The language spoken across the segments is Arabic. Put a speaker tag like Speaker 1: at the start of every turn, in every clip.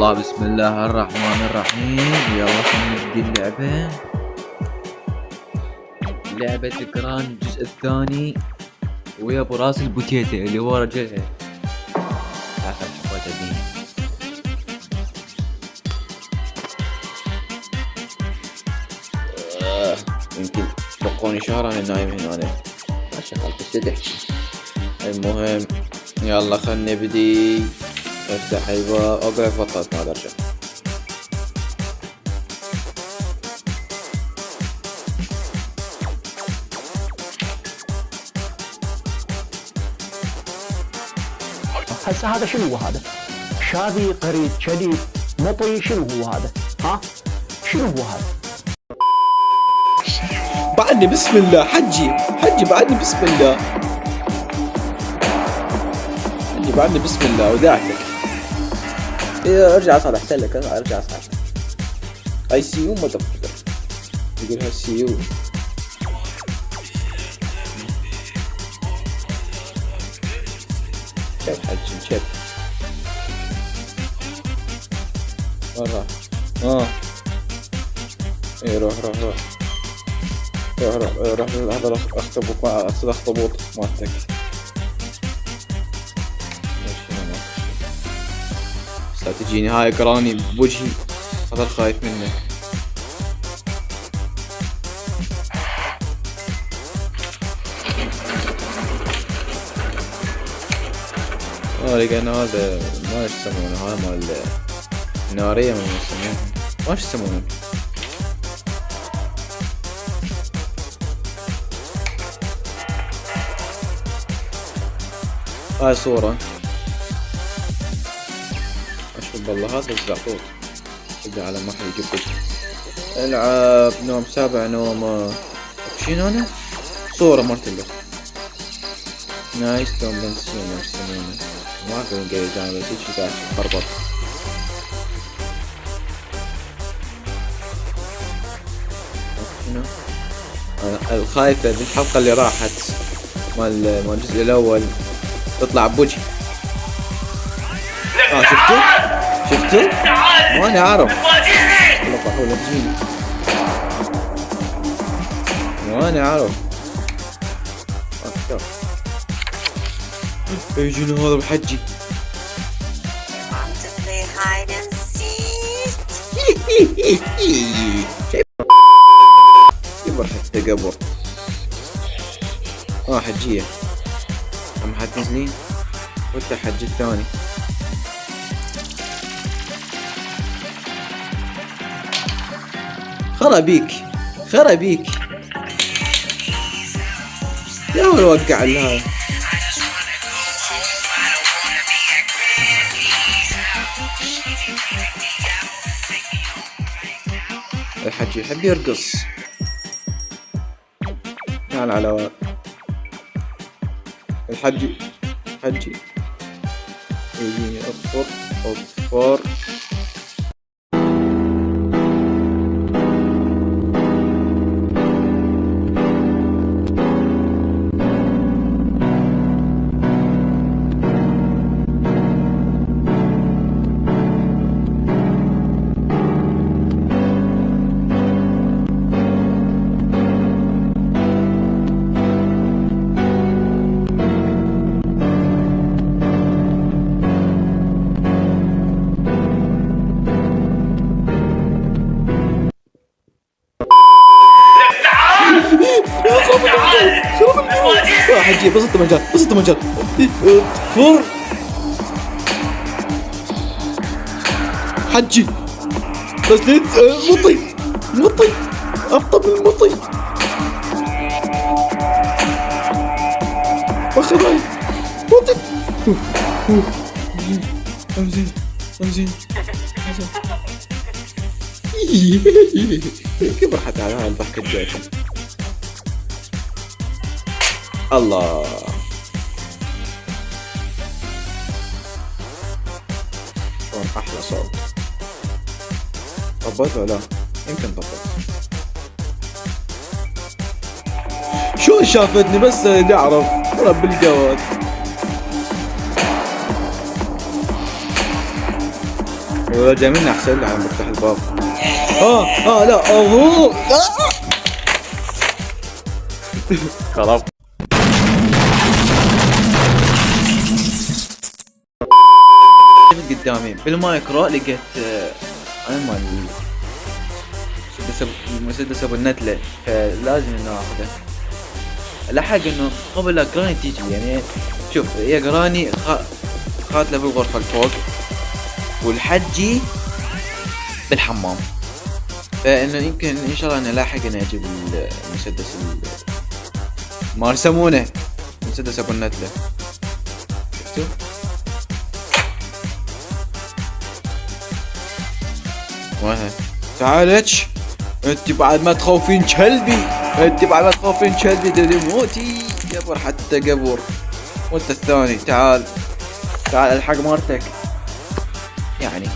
Speaker 1: الله بسم الله الرحمن الرحيم. يلا خلينا نبدي لعبة جران الجزء الثاني ويا ابو راس البوتيتة اللي هو رجلها اخر شفاته دي. يمكن بقوني شهر انا نايم هنا ما شغال بس تحكي. المهم يلا خلنا نبدي. افتح الباب اقع فقط ما ارجع.
Speaker 2: هسه هذا شنو هو هذا؟ شاذي قريب شديد مطي شنو هو هذا؟ ها؟ شنو هو هذا؟
Speaker 3: بعدني بسم الله حجي بعدني بسم الله حجي بعدني بسم الله وداعتك. إيه ارجع اصعد احسن لك. ارجع اصعد. اي سي يو ما تفكر يقول هاي سي يو. شيب حجي شيب مرة ايه روح هذا اخطبوط مع اخطبوط مالتك. لا تجيني هاي قراني بوجهي هذا خايف منه. لقينا هذا ما ايش يسمونه هاي مال نارية ما يسمونه ما ايش يسمونه. هاي صورة اشوف والله هذا الزعطوط ابدا على ما حد يجيب العب نوم 7 نومة شنو انا صورة مرتبة نايس توم بنسين ما يسمونه ما اعرف انجليزي انا بس هيك قاعد خربط. انا الخايفة بالحلقة اللي راحت مال الجزء الاول تطلع بوجهي. شفتوا ما انا اعرف والله طاحوا لجيني ما انا اعرف اكثر يجينا هذا بحجي. كبر حتى قبر حجية هم حد نزلين وانت حج الثاني. خرابيك يا ولد وقع لها الحجي يحب يرقص يعني على الحجي يجيني اصفر حجي بسط مجال فور حجي بس مطي ابطأ من المطي وخراي مطي امزين كيف راحت على هاي الضحكة الجاية. الله صوت احلى صوت. طبت ولا يمكن طبت. شو شافتني بس اللي اعرف رب الجواد. ولا جاي مني احسن لي عم بفتح الباب. لا خلاص. قدامي بالمايكرو لقيت مال المسدس ابو النتلة، فلازم انه اخذه. لحق انه قبل لا جراني تيجي، يعني شوف هي جراني قاتله بالغرفة الفوق والحجي بالحمام، فانه يمكن ان شاء الله انه لاحق اني اجيب المسدس ما يسمونه مسدس ابو النتلة. شفتوا؟ وين تعالج انت بعد ما تخوفين كلبي، انت بعد ما تخوفين كلبي موتي قبر حتى قبر. وانت الثاني تعال الحق مرتك، يعني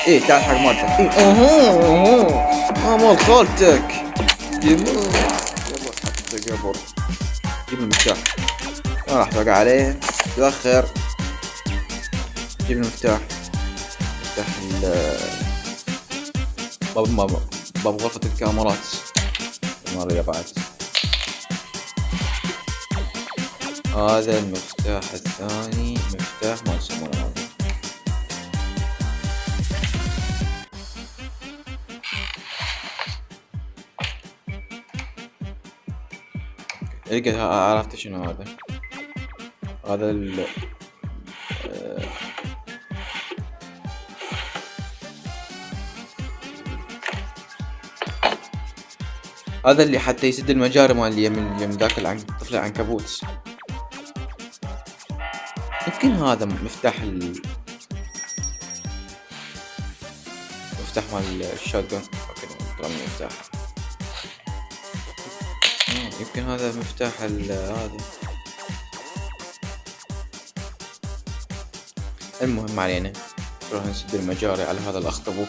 Speaker 3: ايه تعال حق مرتك. ايه مال خالتك يموت قبر حتى قبر. جيب المفتاح، ما راح توقع عليه تأخر. جيب المفتاح، مفتاح باب غرفة الكاميرات المرة بعد. هذا المفتاح الثاني، مفتاح ما يسمونه هذا. لقيت، عرفت شنو هذا. هذا هذا اللي حتى يسد المجاري مال يم ذاك الطفل العنكبوت. يمكن هذا مفتاح مفتاح مال الشotgun. طلع من المفتاح. يمكن هذا مفتاح هذا. المهم ما علينا، نروح نسد المجاري على هذا الاخطبوط.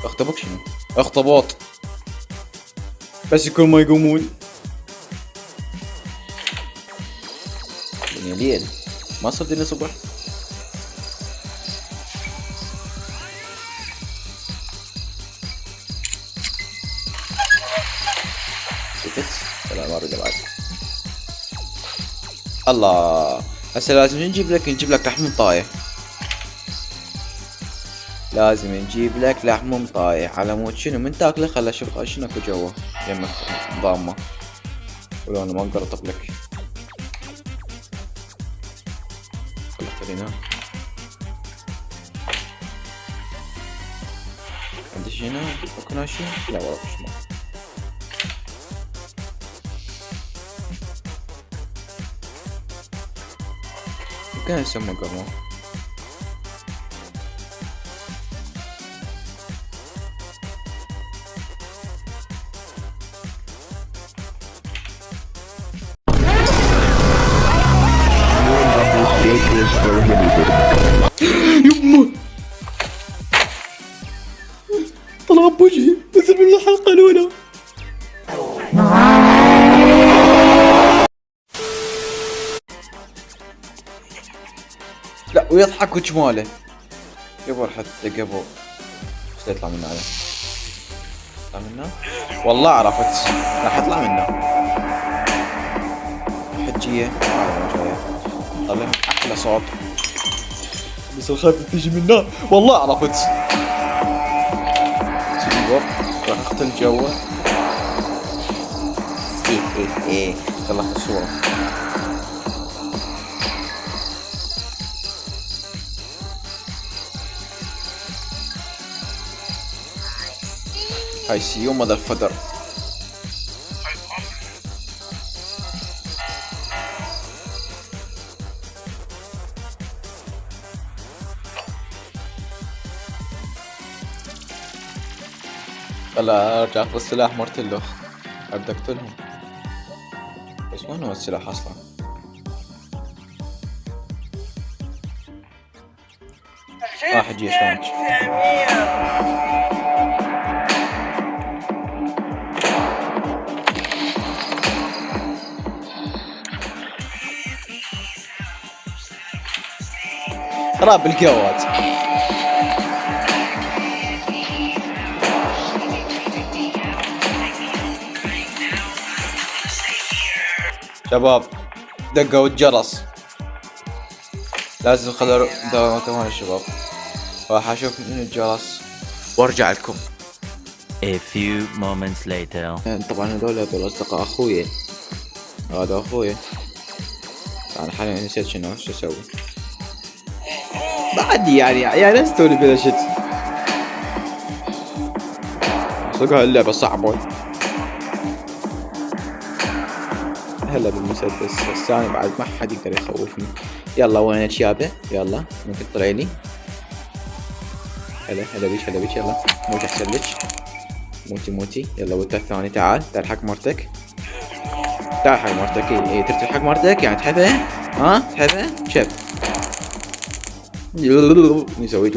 Speaker 3: اخطبوط شنو؟ اخطبوط بس كل ما يقومون الدنيا ليل، ما صار الدنيا صبح. شفت؟ لا ما رجع بعد. الله هسه لازم نجيب لك لحم طايح. لازم نجيب لك لحم طايح على مود شنو من تاكله. خل اشوف شنو اكو جوا يمك ضامه، ولو انا ما اقدر اطق لك. خليت هنا عندي هنا اكو شيء. لا والله مش ما كان يسمى قرمه. يمه طلع بوجهي نزل من الحلقة الأولى. لا ويضحك وجماله قبر حتى قبر. ايش يطلع منه هذا؟ يطلع منه؟ والله عرفت راح يطلع منه حجية. طلع احلى صوت بس الخايف تيجي منه. والله عرفت. شوف راح اختل جوا. ايه طلعت الصورة. I see you motherfucker. هلا ارجع في السلاح مرتله ابدا اقتلهم. بس وين هو السلاح اصلا؟ واحد يجي شلونك. راب القوات شباب دقوا الجرس، لازم خلوا دوامكم هون يا شباب. راح اشوف من الجرس وارجع لكم.
Speaker 4: A few moments later.
Speaker 3: طبعا هذول اصدقاء اخوي، هذا اخوي. انا حاليا نسيت شو اسوي بعد، يعني استولي بلا شت. صدق اللعبة صعبة. هلا بالمسدس الثاني بعد ما حد يقدر يخوفني. يلا وينك يابا؟ يلا ممكن تطلعي لي. هلا بيش يلا موت احسن لك. موتي يلا. وانت الثاني تعال حق مرتك. تعال حق مرتك. اي ترتل حق مرتك يعني تحبها؟ ها تحبها؟ شب اني سويت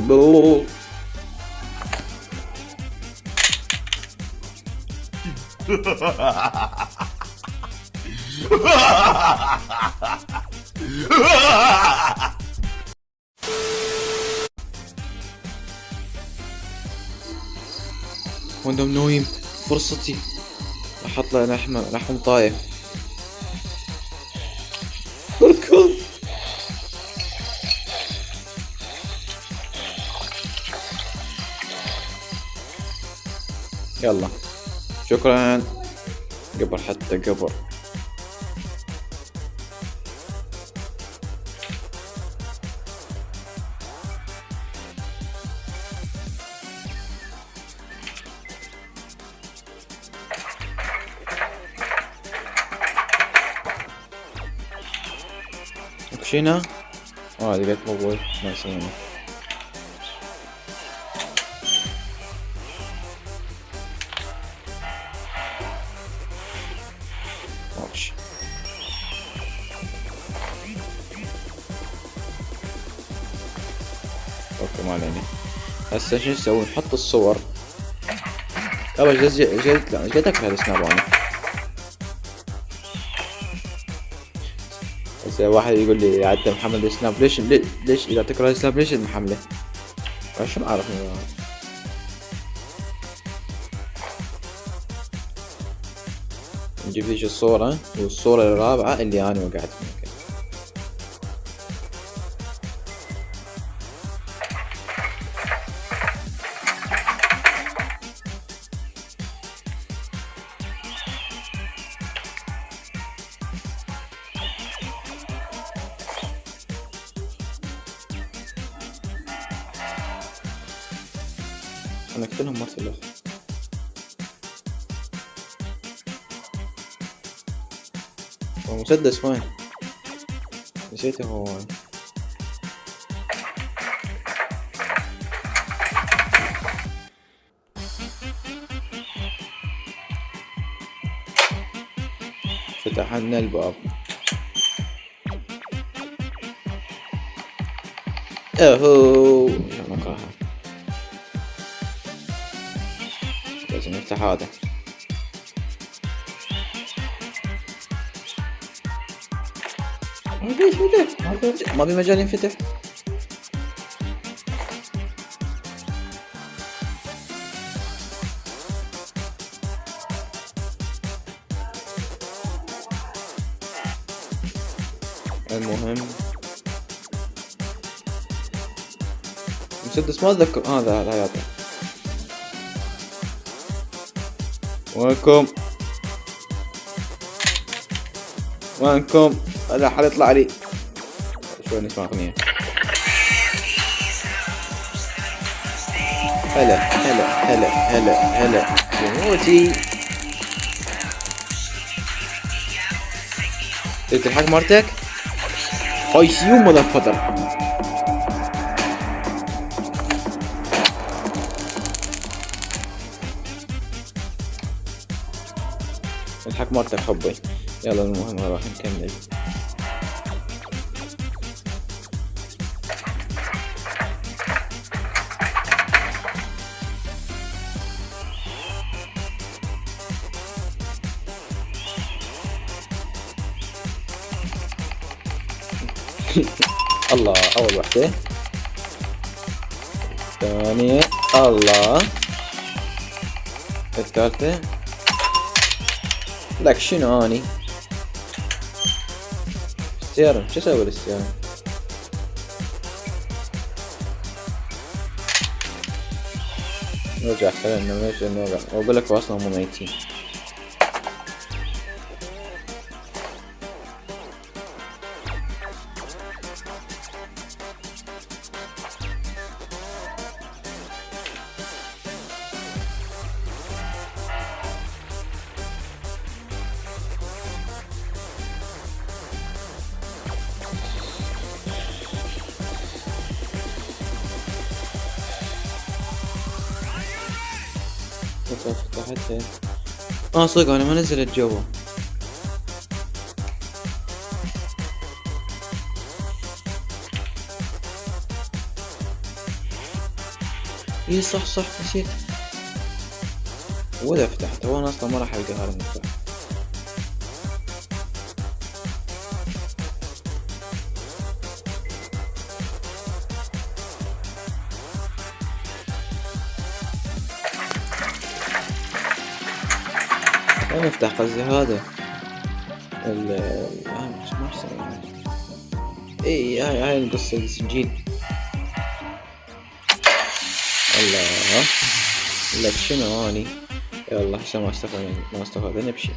Speaker 3: وانا نايم. فرصتي راح اطلع لحم طايف. اركض. يلا شكرا. قبر حتى قبر. مشينا. لقيت موبايل ما يسمونه. ماشي. اوكي ما علينا. هسه شو نسوي؟ نحط الصور. يابا جدك هذا سناب انا. هسه واحد يقول لي عدت محمد سناب. ليش اذا تكره سناب ليش المحمله؟ شو ما اعرف. نجيب ذيك الصورة والصورة الرابعة اللي انا وقعت فيها. انا اقتلهم مرة الاخر. المسدس وين؟ نسيته هو وين. فتحنا الباب. اهو مكرهها. لازم نفتح هذا. ما في مجال ينفتح. المهم مسدس ما اتذكر. هذا لا يعطي. وينكم؟ هذا حد يطلع لي. شوي نسمع اغنية. هلا موتي. تلحق مرتك. هاي سيو مذفدر. الحق مرتك حبي. يلا المهم راح نكمل. الله. اول وحدة. الثانية. الله. الثالثة. لك شنو اني؟
Speaker 1: ستيرن شو اسوي بالستيرن؟ نرجع خلينا نرجع واقول لك اصلا هم ميتين. فتحتها. صدق انا ما نزلت جوا. اي صح نسيت. ولا فتحت وانا اصلا ما راح القى هذا المفتاح. نفتح قصدي هذا ما اسمه. اي هاي القصة السجين. الله لك شنو اني. يلا عشان ما استفاد نمشي.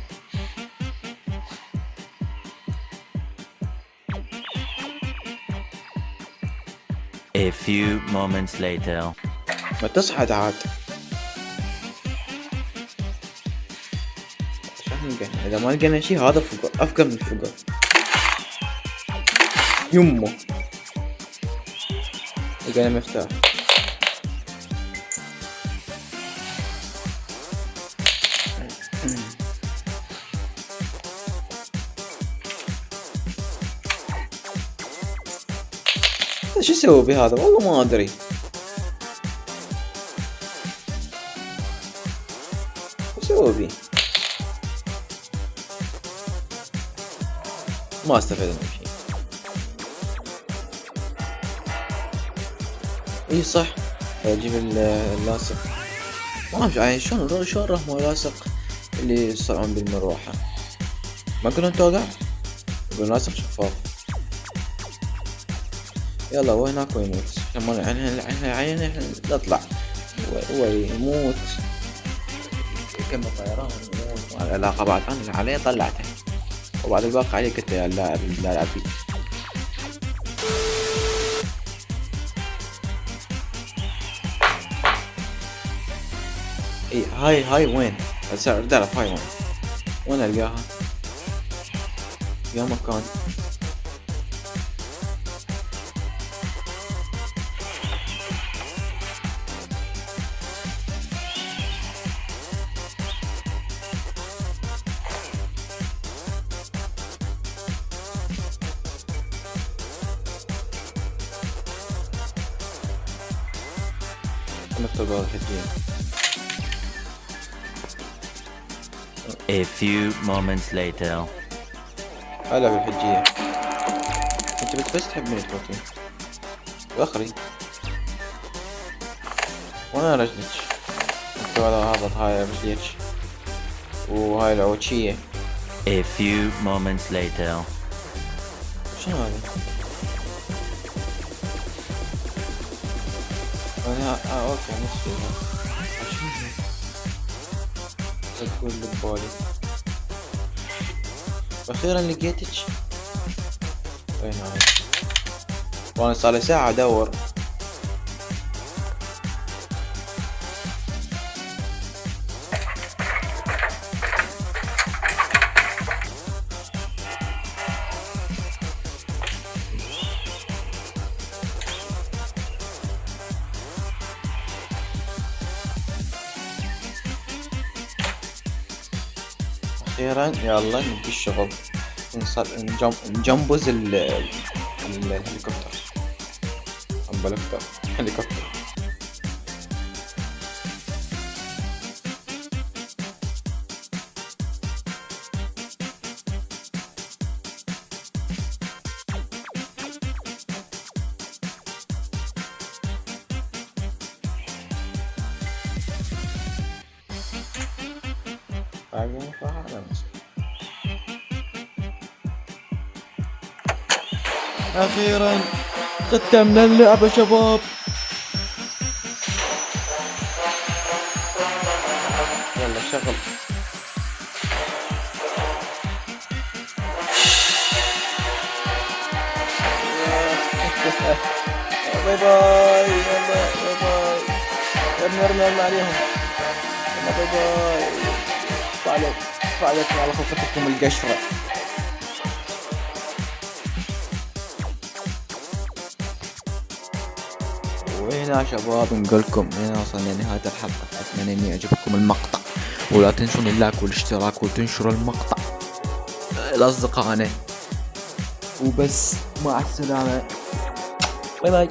Speaker 4: A few moments later.
Speaker 1: ما تصحى عاد. إذا ما لقينا شيء هذا فقر أفقر من الفقر. يمه لقينا مفتاح. شو اسوي بهذا والله ما ادري. شو اسوي بيه؟ ما استفدنا من شيء. اي صح اجيب اللاصق. ما اعرف يعني شلون رحموا لاصق اللي يصنعون بالمروحة. ما قلنا توقع يقولون لاصق شفاف. يلا وينك ويموت. لما احنا نطلع هو يموت. كم طيران يموت. العلاقة بعد عنه عليه طلعته. وبعد الباقي عليك انت يا اللاعب اللاعبي. اي هاي وين؟ تعرف هاي وين القاها؟ يا مكان. نكتب هذا الحكي.
Speaker 4: A few moments later.
Speaker 1: هلا بالحجية. انت بس تحب مني تفوتين واخري وانا رجلك. انت هذا هاي رجليك وهاي العوشية.
Speaker 4: A few moments later.
Speaker 1: شنو هذا؟ انا اوكي نص عشان تقول ببالي. اخيرا لقيتك. وين هاي؟ وانا صار لي ساعة ادور. اخيرا يلا نبي الشغل. نجنبز الهليكوبتر. هليكوبتر. اخيرا ختمنا اللعبة شباب. يلا شغل. باي باي. يلا باي باي. ارمي عليهم. يلا باي باي. فعلت على خفتكم القشرة. وهنا شباب نقولكم هنا وصلنا لنهاية الحلقة. أتمنى أن يعجبكم المقطع، ولا تنسون اللايك والاشتراك وتنشروا المقطع لأصدقائنا. وبس، مع السلامة. باي باي.